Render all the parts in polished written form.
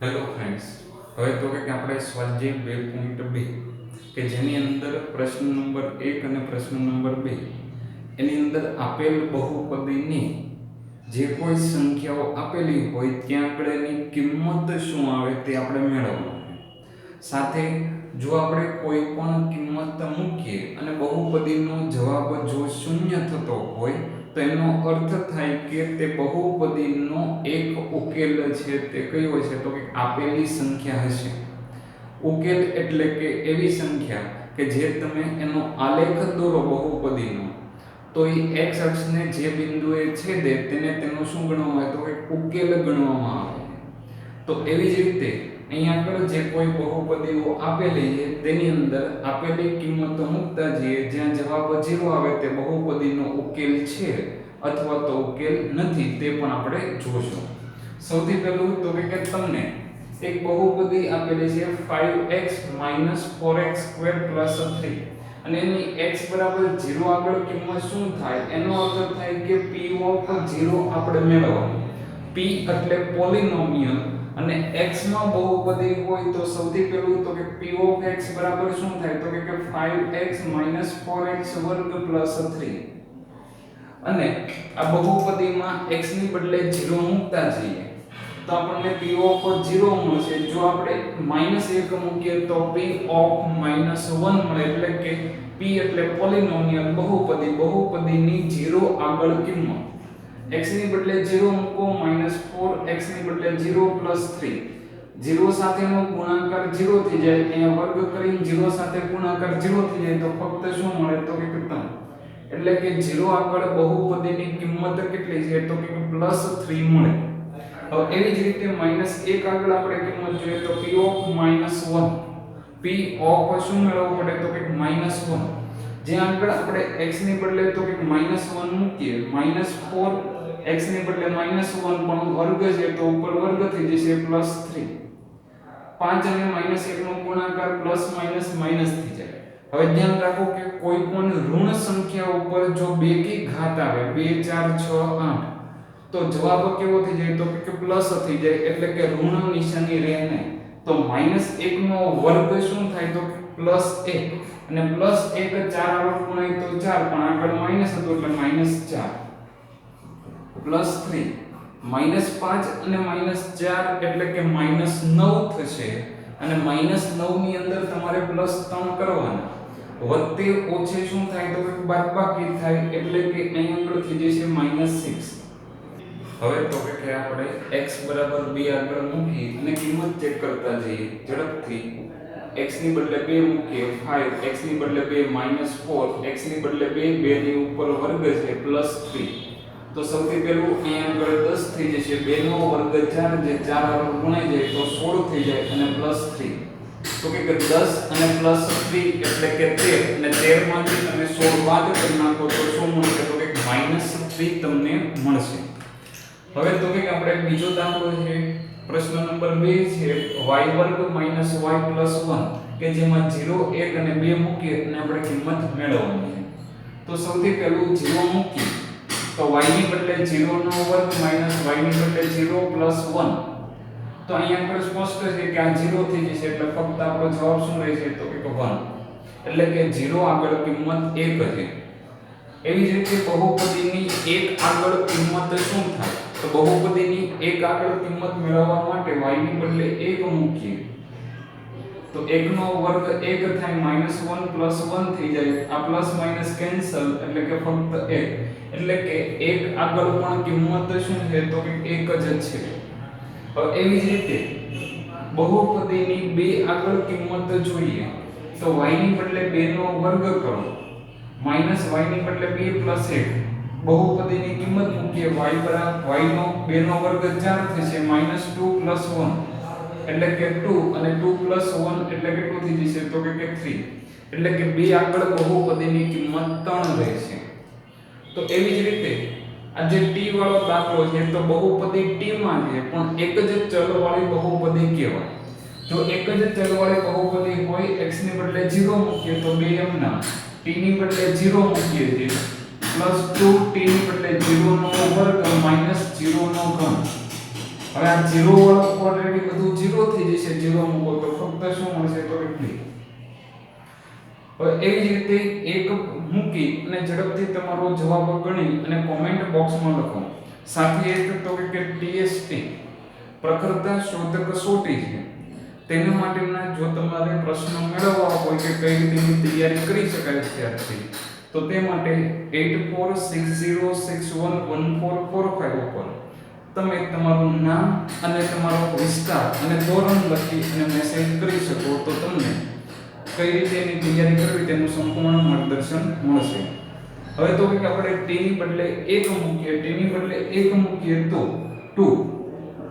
Hello friends, હવે તો કે આપણે સ્વાધ્યાય 2.2 કે જેની અંદર પ્રશ્ન નંબર 1 અને પ્રશ્ન નંબર 2 એની અંદર આપેલ બહુપદીની જે કોઈ સંખ્યાઓ આપેલી હોય ત્યાં આગળ એની કિંમત શું આવે તે આપણે મેળવવાનું. સાથે જો આપણે કોઈ પણ કિંમત મૂકીએ અને બહુપદીનો જવાબ જો શૂન્ય થતો હોય તો એનો અર્થ થાય કે તે બહુપદીનો એક ઉકેલ છે તે કયો છે તો કે આપેલી સંખ્યા હશે. ઉકેલ એટલે કે એવી સંખ્યા કે જે તમે એનો આલેખ દોરો બહુપદીનો તો એ x અક્ષને જે બિંદુએ છેદે તેને તેનો શું ગણવામાં આવે તો કે ઉકેલ ગણવામાં આવે. તો એવી જ રીતે અહીંયા આગળ જે કોઈ બહુપદીઓ આપેલી છે તેની અંદર આપેલી કિંમતો મૂકતા જઈએ, જ્યાં જવાબ 0 આવે તે બહુપદીનો ઉકેલ છે અથવા તો ઉકેલ નથી તે પણ આપણે જોશું. સૌથી પહેલું તો કે તમને એક બહુપદી આપેલી છે 5x 4x² 3 અને એની x બરાબર 0 આગળ કિંમત શું થાય એનો અર્થ થાય કે p ઓફ 0 આપણે મેળવવાનું. p એટલે પોલિનોમિયલ અને x માં બહુપદી હોય તો સૌથી પહેલું તો કે p ઓફ x બરાબર શું થાય તો કે 5x 4x² 3 અને આ બહુપદીમાં x ની બદલે 0 મૂકતા જઈએ તો આપણને p ઓફ 0 મળશે. જો આપણે -1 મૂકીએ તો p ઓફ -1 મળે. એટલે કે p એટલે પોલિનોમિયલ બહુપદીની 0 આગળ કિંમત x ની બદલે 0 મૂકો -4x ની બદલે 0 3 0 સાથેનો ગુણાકાર 0 થઈ જાય, અહીંયા વર્ગ કરીને 0 સાથે ગુણાકાર 0 થઈ જાય તો ફક્ત શું મળે તો કે 3. એટલે કે 0 આગળ બહુપદીની કિંમત કેટલી છે તો કે +3 મળે. હવે એવી જ રીતે -1 આગળ આપણે કિંમત જોઈએ તો p ઓફ -1 p ઓફ શું મેળવવું પડે તો કે -1 જ્યાં આગળ આપણે x ની બદલે તો કે -1 મૂકીએ -4 x ની બદલે -1 પણ વર્ગ છે તો ઉપર વર્ગ થઈ જશે +3. 5 અને -1 નો ગુણાકાર પ્લસ માઈનસ થઈ જાય. હવે ધ્યાન રાખો કે કોઈ પણ ઋણ સંખ્યા ઉપર જો 2 કી ઘાત આવે 2 4 6 8 તો જવાબ કેવો થઈ જાય તો કે પ્લસ થઈ જાય. એટલે કે ઋણ નિશાની રહે નહીં. તો -1 નો વર્ગ શું થાય તો +1 અને +1 4 આગળ ગુણાય તો 4 પણ આગળ માઈનસ હતો એટલે -4 +3 -5 અને -4 એટલે કે -9 થશે અને -9 ની અંદર તમારે +3 કરવાના. વત્તે ઓછે શું થાય તો કે બાદબાકી થાય એટલે કે અહીં આગળ થઈ જશે -6. હવે તો કે આપણે x બરાબર 2 આગળ મૂકી અને કિંમત ચેક કરતા જઈએ ઝડપથી. x ની બદલે 2 મૂકીએ 5, x ની બદલે 2 -4, x ની બદલે 2 2 ની ઉપર વર્ગ છે +3. તો સૌથી પહેલું અહીં આગળ 10 થઈ જશે. 2 નો વર્ગ 4 જે 4 આગળ ગુણાઈ જાય તો 16 થઈ જાય અને +3. તો કે 10 અને +3 એટલે કે 13 અને 13 માંથી તમે 16 બાદ કરી નાખો તો શું મળશે તો કે -3 તમને મળશે. હવે તો કે આપણે બીજો દાખલો છે પ્રશ્ન નંબર 2 છે y² - y+1 કે જેમાં 0 1 અને 2 મૂકીએ અને આપણે કિંમત મેળવવાની છે. તો સૌથી પહેલું 0 મૂકીએ તો y ની બદલે 0 નો વર્ગ y ની બદલે 0 +1 તો અહીંયા આપણે સ્પષ્ટ છે કે આ 0 થઈ જશે એટલે ફક્ત આપણો જવાબ શું રહેશે તો કે 1. એટલે કે 0 આગળ કિંમત 1 છે. એવી જ રીતે બહુપદીની 1 આગળ કિંમત શું થાય તો બહુપદીની 1 આગળ કિંમત મેળવવા માટે y ની બદલે 1 મૂકીએ તો 1 નો વર્ગ 1 થાય -1 +1 થઈ જાય. આ પ્લસ માઈનસ કેન્સલ એટલે કે ફક્ત 1. એટલે કે 1 આગળ પણ કિંમત શું છે તો કે 1 જ છે. હવે એવી જ રીતે બહુપદીની 2 આગળ કિંમત જોઈએ તો y ની બદલે 2 નો વર્ગ કરો y ની બદલે 2 + 1 બહુપદીની કિંમત મૂકીએ y નો 2 નો વર્ગ 4 થશે -2 + 1 એટલે કે 2 અને 2 + 1 એટલે કેટલું થઈ જશે તો કે 3. એટલે કે 2 આગળ બહુપદીની કિંમત 3 રહેશે. તો એવી જ રીતે આ જે t વાળો દાખલો છે તો બહુપદી t માં છે પણ એક જ ચલ વાળી બહુપદી કહેવાય. જો એક જ ચલ વાળી બહુપદી હોય x ની બદલે 0 મૂકીએ તો 2 m ના t ની બદલે 0 મૂકીએ છીએ +2 t ની બદલે 0 નો વર્ગ -0 નો ઘન. હવે આ 0 વાળો ઓલરેડી બધું 0 0 મૂકો તો ફક્ત શું મળશે તો કે 2. હવે એવી જ રીતે એક મૂકી અને ઝડપથી તમારો જવાબ ગણી અને કોમેન્ટ બોક્સમાં લખો. સાથે એક તો કે TST પ્રખરતા શોધક કસોટી છે. તેના માટેના જો તમારે પ્રશ્નો મેળવવા હોય કે કઈ રીતની તૈયારી કરી શકાય ત્યારથી તો તે માટે 8460611445 ઉપર તમે તમારું નામ અને તમારો વિસ્તાર અને ધોરણ લખી અને મેસેજ કરી શકો તો તમને કઈ રીતે એની તૈયારી કરવી તેનું સંપૂર્ણ માર્ગદર્શન મળશે. હવે તો કે આપણે t ની બદલે 1 મૂકીએ, t ની બદલે 1 મૂકીએ તો 2,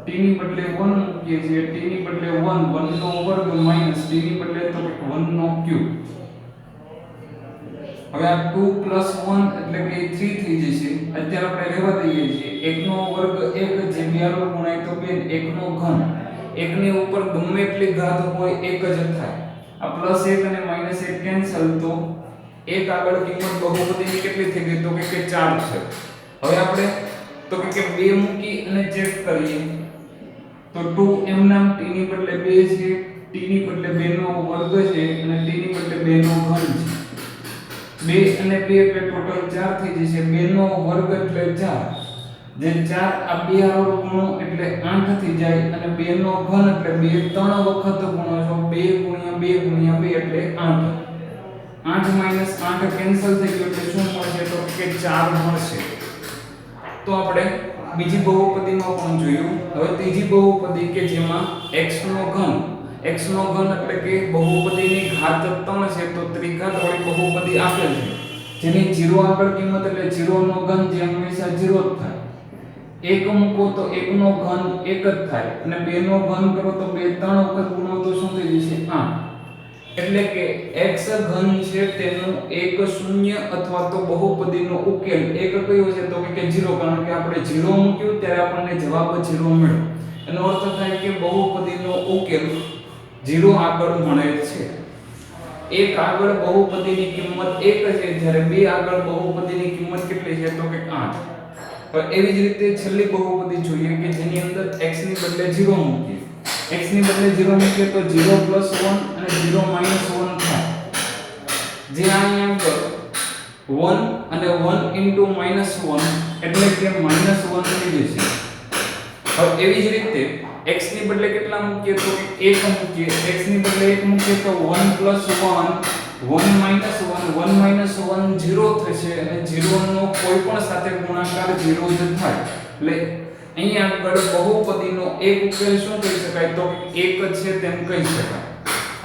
t ની બદલે 1 મૂકીએ છીએ, t ની બદલે 1 1 નો વર્ગ માઈનસ t ની બદલે તો કે 1 નો ક્યુબ. હવે આ 2 + 1 એટલે કે 3 થઈ જશે. અત્યારે આપણે રહેવા દઈએ છીએ 1 નો વર્ગ 1 જે 2 નો ગુણાય તો 2, 1 નો ઘન 1 ની ઉપર ગમે એટલી ઘાત હોય 1 જ થાય. આ +1 અને -1 કેન્સલ તો 1 આગળ કિંમત બહુપદીની કેટલી થઈ ગઈ તો કે 4 છે. હવે આપણે તો કે 2 મૂકી અને ચેક કરીએ તો 2 એમ નામ t ની બદલે 2 છે, t ની બદલે 2 નો વર્ગ છે અને t ની બદલે 2 નો ઘન છે. 2 અને 2 એટલે ટોટલ 4 થઈ જશે. 2 નો વર્ગ એટલે 4, જે 4 આ 2 હારો ગુણો એટલે 8 થઈ જાય અને 2 નો ઘન એટલે 2 3 વખત ગુણો છો 2 * 2 * 2 એટલે 8. 8 - 8 કેન્સલ થઈ ગયું એટલે શું મળશે તો કે 4 મળશે. તો આપણે બીજી બહુપદીમાં પણ જોયું. હવે ત્રીજી બહુપદી કે જેમાં x નો ઘન એટલે કે બહુપદીની ઘાત 3 છે તો ત્રિઘાત વાળી બહુપદી આપેલ છે જેની 0 આગળ કિંમત એટલે 0 નો ઘન જે હંમેશા 0 જ થાય. 1 મૂકો તો 1 નો ઘન 1 જ થાય અને 2 નો ઘન કરો તો 2 3 વખત ગુણો તો શું થઈ જશે 8. એટલે કે x ઘન છે તેનું એક શૂન્ય અથવા તો બહુપદીનો ઉકેલ એક કયો છે તો કે 0, કારણ કે આપણે 0 મૂક્યું ત્યારે આપણને જવાબ 0 મળ્યો. એનો અર્થ થાય કે બહુપદીનો ઉકેલ 0 આગળ મળે છે. 1 આગળ બહુપદીની કિંમત 1 છે જ્યારે 2 આગળ બહુપદીની કિંમત કેટલી છે તો કે 8. હવે એવી જ રીતે છેલ્લી બહુપદી જોઈએ કે જેની અંદર x ની બદલે 0 મૂકીએ. x ની બદલે 0 મૂકીએ તો 0 + 1 અને 0 - 1 થાય. જે અહીંયા આગળ 1 અને 1 * -1 એટલે કે -1 થઈ જશે. હવે એવી જ રીતે x ની બદલે કેટલા મૂકીએ તો 1 મૂકીએ. x ની બદલે 1 મૂકીએ તો 1 + 1 1 - 1 0 થશે અને 0 નો કોઈ પણ સાથે ગુણાકાર 0 જ થાય. એટલે અહીંયા આગળ બહુપદીનો એક ઉકેલ શું કહી શકાય તો 1 છે તેમ કહી શકાય.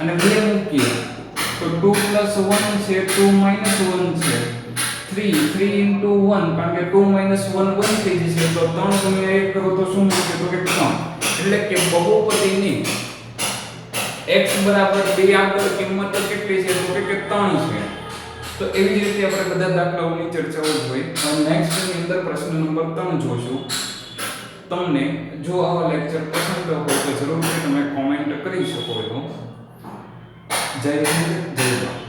અને 2 મૂકીએ તો 2 + 1 છે 2 - 1 છે 3 × 1 કારણ કે 2 - 1 1 થઈ જશે તો 3 × 1 કરો તો શું મળશે તો કે 3. એટલે કે બહુપદીની x = 2 આગળ કિંમત કેટલી છે તો કે 3 છે. તો એવી જ રીતે આપણે બધા દાખલાઓની ચર્ચાઓ જોઈ. હવે નેક્સ્ટ ની અંદર પ્રશ્ન નંબર 3 જોશું. તમને જો આવા લેક્ચર પસંદ હોય તો જરૂરથી તમે કોમેન્ટ કરી શકો છો. જય હિન્દ, જય ભારત.